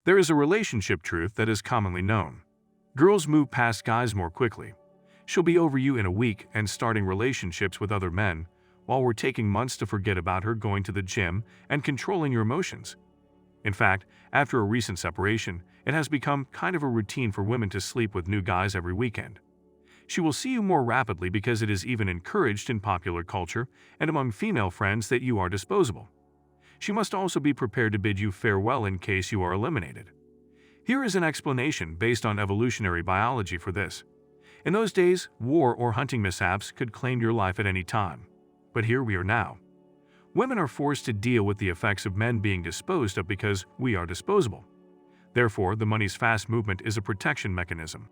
There is a relationship truth that is commonly known. Girls move past guys more quickly. She'll be over you in a week and starting relationships with other men, while we're taking months to forget about her going to the gym and controlling your emotions. In fact, after a recent separation, it has become kind of a routine for women to sleep with new guys every weekend. She will see you more rapidly because it is even encouraged in popular culture and among female friends that you are disposable. She must also be prepared to bid you farewell in case you are eliminated. Here is an explanation based on evolutionary biology for this. In those days, war or hunting mishaps could claim your life at any time. But here we are now. Women are forced to deal with the effects of men being disposed of because we are disposable. Therefore, the money's fast movement is a protection mechanism.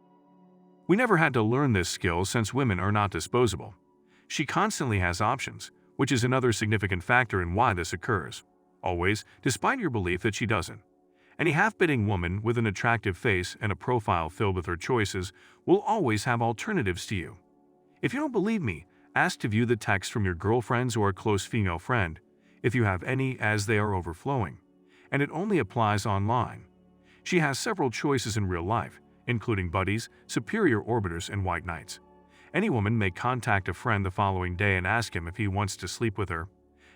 We never had to learn this skill since women are not disposable. She constantly has options, which is another significant factor in why this occurs. Always, despite your belief that she doesn't. Any half-bidding woman with an attractive face and a profile filled with her choices will always have alternatives to you. If you don't believe me, ask to view the text from your girlfriends or a close female friend, if you have any, as they are overflowing. And it only applies online. She has several choices in real life, including buddies, superior orbiters, and white knights. Any woman may contact a friend the following day and ask him if he wants to sleep with her,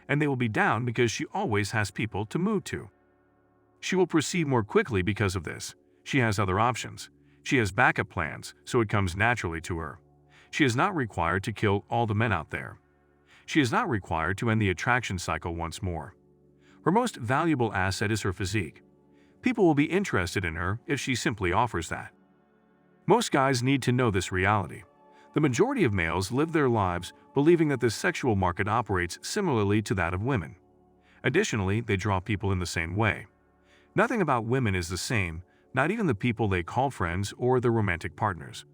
and they will be down because she always has people to move to. She will proceed more quickly because of this. She has other options. She has backup plans, so it comes naturally to her. She is not required to kill all the men out there. She is not required to end the attraction cycle once more. Her most valuable asset is her physique. People will be interested in her if she simply offers that. Most guys need to know this reality. The majority of males live their lives believing that the sexual market operates similarly to that of women. Additionally, they draw people in the same way. Nothing about women is the same, not even the people they call friends or their romantic partners.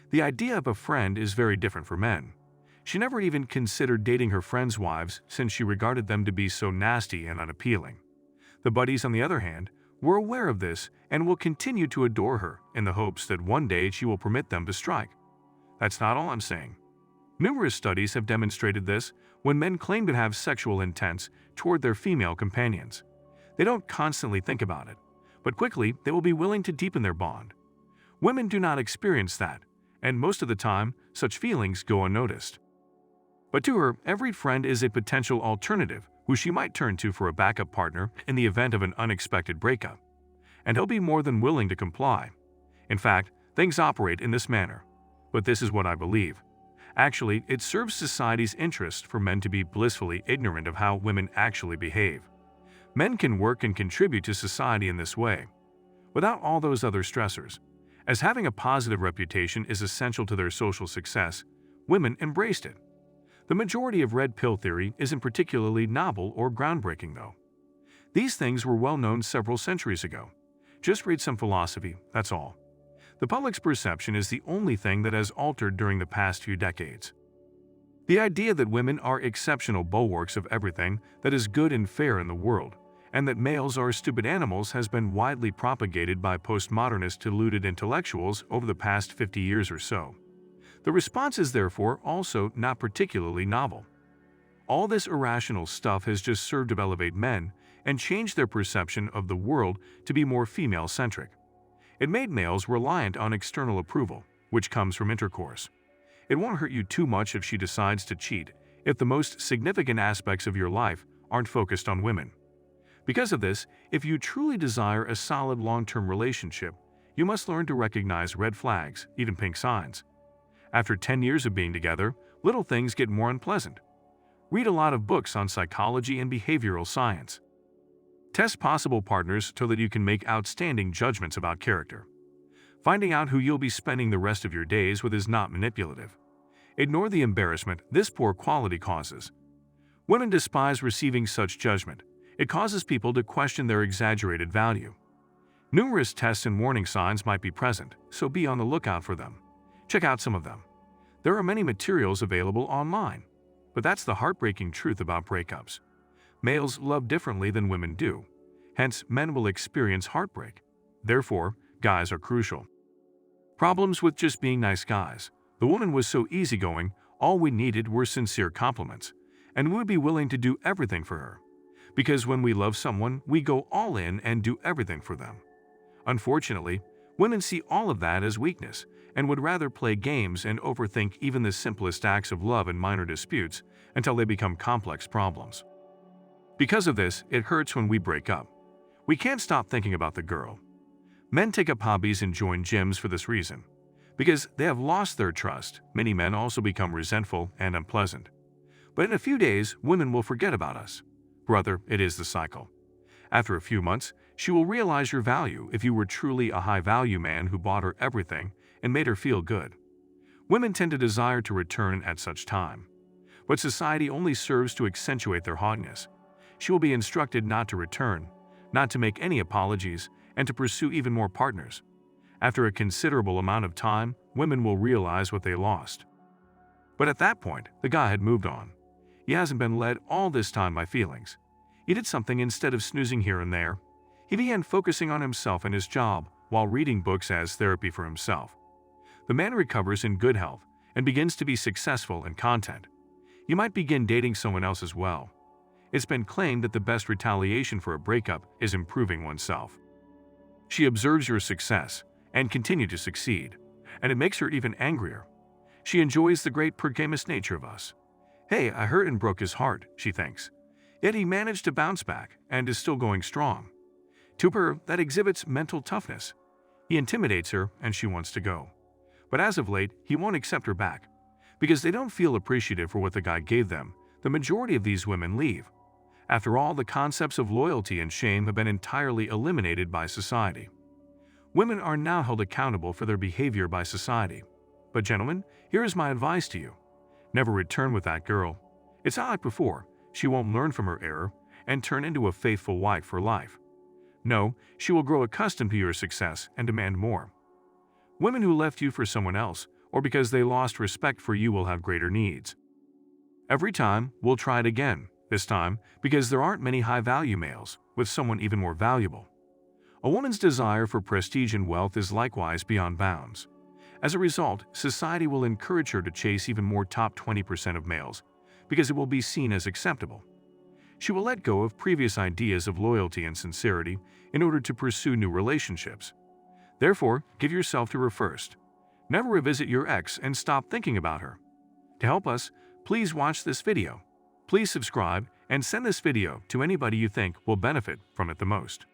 The idea of a friend is very different for men. She never even considered dating her friends' wives since she regarded them to be so nasty and unappealing. The buddies, on the other hand, were aware of this and will continue to adore her in the hopes that one day she will permit them to strike. That's not all I'm saying. Numerous studies have demonstrated this when men claim to have sexual intents toward their female companions. They don't constantly think about it, but quickly they will be willing to deepen their bond. Women do not experience that, and most of the time, such feelings go unnoticed. But to her, every friend is a potential alternative who she might turn to for a backup partner in the event of an unexpected breakup. And he'll be more than willing to comply. In fact, things operate in this manner. But this is what I believe. Actually, it serves society's interest for men to be blissfully ignorant of how women actually behave. Men can work and contribute to society in this way, without all those other stressors. As having a positive reputation is essential to their social success, women embraced it. The majority of red pill theory isn't particularly novel or groundbreaking, though. These things were well known several centuries ago. Just read some philosophy, that's all. The public's perception is the only thing that has altered during the past few decades. The idea that women are exceptional bulwarks of everything that is good and fair in the world, and that males are stupid animals has been widely propagated by postmodernist deluded intellectuals over the past 50 years or so. The response is therefore also not particularly novel. All this irrational stuff has just served to elevate men and change their perception of the world to be more female-centric. It made males reliant on external approval, which comes from intercourse. It won't hurt you too much if she decides to cheat, if the most significant aspects of your life aren't focused on women. Because of this, if you truly desire a solid long-term relationship, you must learn to recognize red flags, even pink signs. After 10 years of being together, little things get more unpleasant. Read a lot of books on psychology and behavioral science. Test possible partners so that you can make outstanding judgments about character. Finding out who you'll be spending the rest of your days with is not manipulative. Ignore the embarrassment this poor quality causes. Women despise receiving such judgment. It causes people to question their exaggerated value. Numerous tests and warning signs might be present, so be on the lookout for them. Check out some of them. There are many materials available online, but that's the heartbreaking truth about breakups. Males love differently than women do. Hence, men will experience heartbreak. Therefore, guys are crucial. Problems with just being nice guys. The woman was so easygoing, all we needed were sincere compliments, and we would be willing to do everything for her. Because when we love someone, we go all in and do everything for them. Unfortunately, women see all of that as weakness and would rather play games and overthink even the simplest acts of love and minor disputes until they become complex problems. Because of this, it hurts when we break up. We can't stop thinking about the girl. Men take up hobbies and join gyms for this reason. Because they have lost their trust, many men also become resentful and unpleasant. But in a few days, women will forget about us. Brother, it is the cycle. After a few months, she will realize your value if you were truly a high-value man who bought her everything and made her feel good. Women tend to desire to return at such time. But society only serves to accentuate their haughtiness. She will be instructed not to return, not to make any apologies, and to pursue even more partners. After a considerable amount of time, women will realize what they lost. But at that point, the guy had moved on. He hasn't been led all this time by feelings. He did something instead of snoozing here and there. He began focusing on himself and his job while reading books as therapy for himself. The man recovers in good health and begins to be successful and content. You might begin dating someone else as well. It's been claimed that the best retaliation for a breakup is improving oneself. She observes your success and continue to succeed, and it makes her even angrier. She enjoys the great pergamous nature of us. Hey, I hurt and broke his heart, she thinks. Yet he managed to bounce back and is still going strong. To her, that exhibits mental toughness. He intimidates her and she wants to go. But as of late, he won't accept her back. Because they don't feel appreciative for what the guy gave them, the majority of these women leave. After all, the concepts of loyalty and shame have been entirely eliminated by society. Women are now held accountable for their behavior by society. But gentlemen, here is my advice to you. Never return with that girl. It's not like before. She won't learn from her error and turn into a faithful wife for life. No, she will grow accustomed to your success and demand more. Women who left you for someone else or because they lost respect for you will have greater needs. Every time, we'll try it again, this time because there aren't many high-value males with someone even more valuable. A woman's desire for prestige and wealth is likewise beyond bounds. As a result, society will encourage her to chase even more top 20% of males because it will be seen as acceptable. She will let go of previous ideas of loyalty and sincerity in order to pursue new relationships. Therefore, give yourself to her first. Never revisit your ex and stop thinking about her. To help us, please watch this video. Please subscribe and send this video to anybody you think will benefit from it the most.